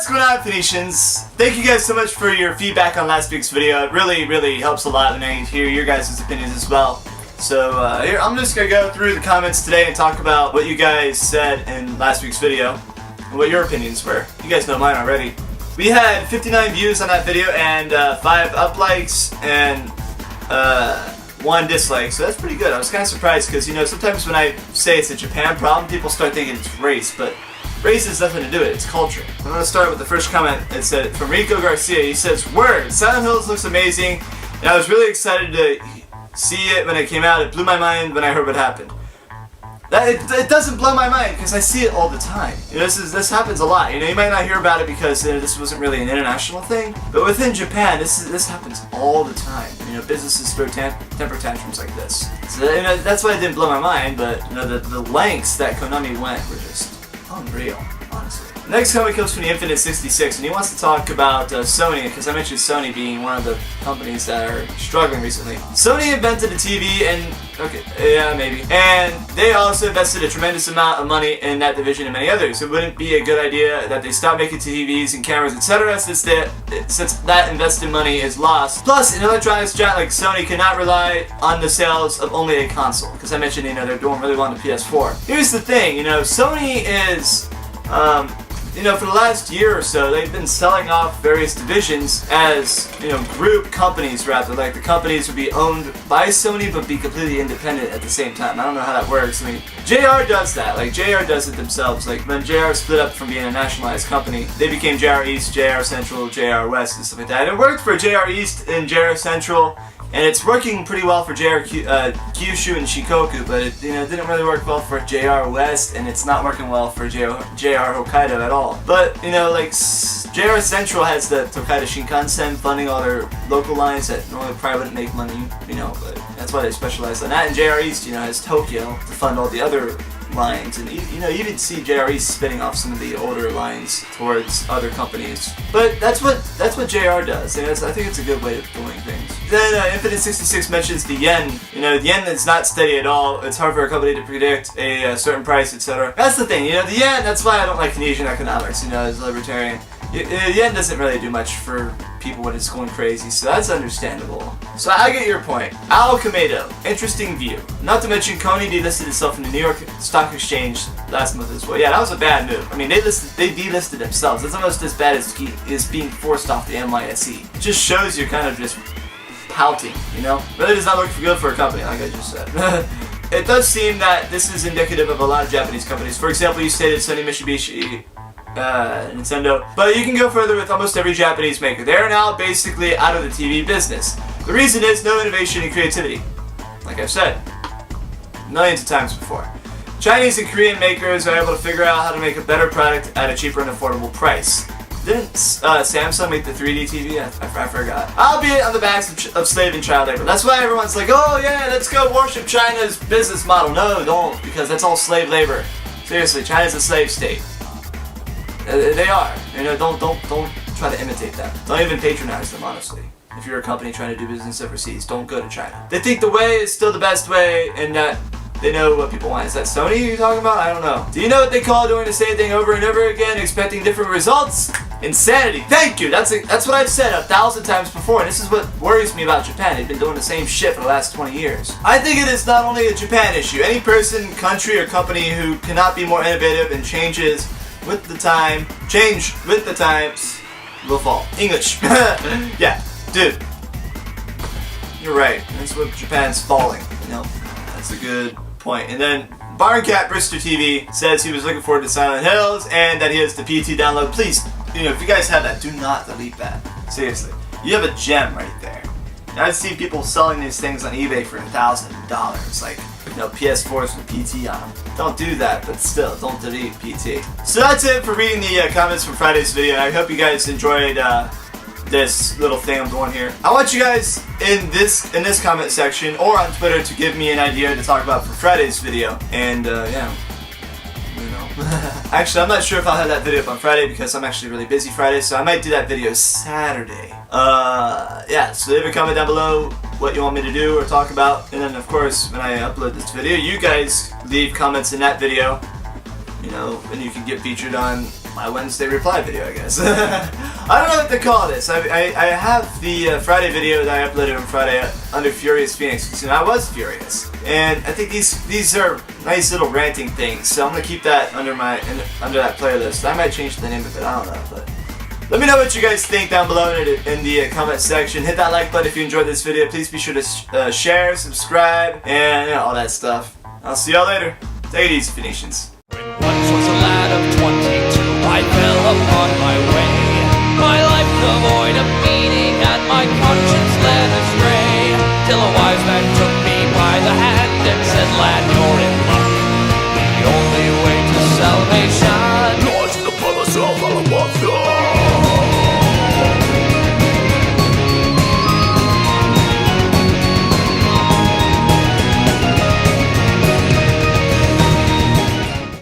What's going on, Phoenicians? Thank you guys so much for your feedback on last week's video. It really helps a lot when I hear your guys' opinions as well. So here, I'm just going to go through the comments today and talk about what you guys said in last week's video and what your opinions were. You guys know mine already. We had 59 views on that video and 5 up likes and 1 dislike, so that's pretty good. I was kind of surprised because, you know, sometimes when I say it's a Japan problem, people start thinking it's race, but race has nothing to do with it, it's culture. I'm going to start with the first comment. It said, from Rico Garcia, he says, "Word, Silent Hills looks amazing, and I was really excited to see it when it came out. It blew my mind when I heard what happened." It doesn't blow my mind because I see it all the time. You know, this happens a lot. You know, you might not hear about it because this wasn't really an international thing, but within Japan, this happens all the time. You know, businesses throw temper tantrums like this. So, you know, that's why it didn't blow my mind. But you know, the lengths that Konami went were just unreal, honestly. Next comment comes from the Infinite 66, and he wants to talk about Sony, because I mentioned Sony being one of the companies that are struggling recently. Sony invented a TV, and okay, yeah, maybe. And they also invested a tremendous amount of money in that division and many others. It wouldn't be a good idea that they stop making TVs and cameras, etc., since that invested money is lost. Plus, an electronics giant like Sony cannot rely on the sales of only a console, because I mentioned, you know, they're doing really well on the PS4. Here's the thing, you know, Sony is, you know, for the last year or so, they've been selling off various divisions as, you know, group companies rather. Like, the companies would be owned by Sony but be completely independent at the same time. I don't know how that works. I mean, JR does that. Like, JR does it themselves. Like, when JR split up from being a nationalized company, they became JR East, JR Central, JR West, and stuff like that. And it worked for JR East and JR Central, and it's working pretty well for JR Kyushu and Shikoku, but it, you know, didn't really work well for JR West, and it's not working well for JR Hokkaido at all. But, you know, like, JR Central has the Tokaido Shinkansen funding all their local lines that normally probably wouldn't make money, you know, but that's why they specialize on that. And JR East, you know, has Tokyo to fund all the other lines, and you know, you even see JR East spinning off some of the older lines towards other companies. But that's what JR does, and I think it's a good way of doing things. Then Infinite 66 mentions the yen. You know, the yen is not steady at all. It's hard for a company to predict a certain price, etc. That's the thing. You know, the yen. That's why I don't like Keynesian economics. You know, as a libertarian, the yen doesn't really do much for people when it's going crazy, so that's understandable. So I get your point. Al Kamedo, interesting view. Not to mention Konami delisted itself from the New York Stock Exchange last month as well. Yeah, that was a bad move. I mean, they delisted themselves. That's almost as bad as being forced off the NYSE. It just shows you're kind of just pouting, you know? Really does not look good for a company, like I just said. It does seem that this is indicative of a lot of Japanese companies. For example, you stated Sony, Mitsubishi, Nintendo, but you can go further with almost every Japanese maker. They are now basically out of the TV business. The reason is no innovation and creativity. Like I've said millions of times before. Chinese and Korean makers are able to figure out how to make a better product at a cheaper and affordable price. Didn't Samsung make the 3D TV? I forgot. Albeit on the backs of slave and child labor. That's why everyone's like, oh yeah, let's go worship China's business model. No, don't, because that's all slave labor. Seriously, China's a slave state. They are. You know, don't try to imitate them. Don't even patronize them, honestly. If you're a company trying to do business overseas, don't go to China. They think the way is still the best way, and that they know what people want. Is that Sony you're talking about? I don't know. Do you know what they call doing the same thing over and over again, expecting different results? Insanity. Thank you. That's what I've said 1,000 times before, and this is what worries me about Japan. They've been doing the same shit for the last 20 years. I think it is not only a Japan issue. Any person, country, or company who cannot be more innovative and change with the times will fall. English. Yeah, dude. You're right. That's what Japan's falling. You know, that's a good point. And then Barncat Brister TV says he was looking forward to Silent Hills and that he has the PT download. Please, you know, if you guys have that, do not delete that. Seriously, you have a gem right there. I've seen people selling these things on eBay for $1,000, like, you know, PS4s with PT on them. Don't do that, but still, don't delete PT. So that's it for reading the comments from Friday's video. I hope you guys enjoyed this little thing I'm doing here. I want you guys in this comment section or on Twitter to give me an idea to talk about for Friday's video. And yeah, you know. Actually, I'm not sure if I'll have that video up on Friday because I'm actually really busy Friday, so I might do that video Saturday. Yeah, so leave a comment down below what you want me to do or talk about, and then of course when I upload this video, you guys leave comments in that video, you know, and you can get featured on my Wednesday reply video, I guess. I don't know what to call this. I have the Friday video that I uploaded on Friday under Furious Phoenix, because I was furious, and I think these are nice little ranting things. So I'm gonna keep that under that playlist. I might change the name of it. I don't know, but let me know what you guys think down below in the comment section. Hit that like button if you enjoyed this video. Please be sure to share, subscribe, and all that stuff. I'll see y'all later. Take it easy, Phoenicians.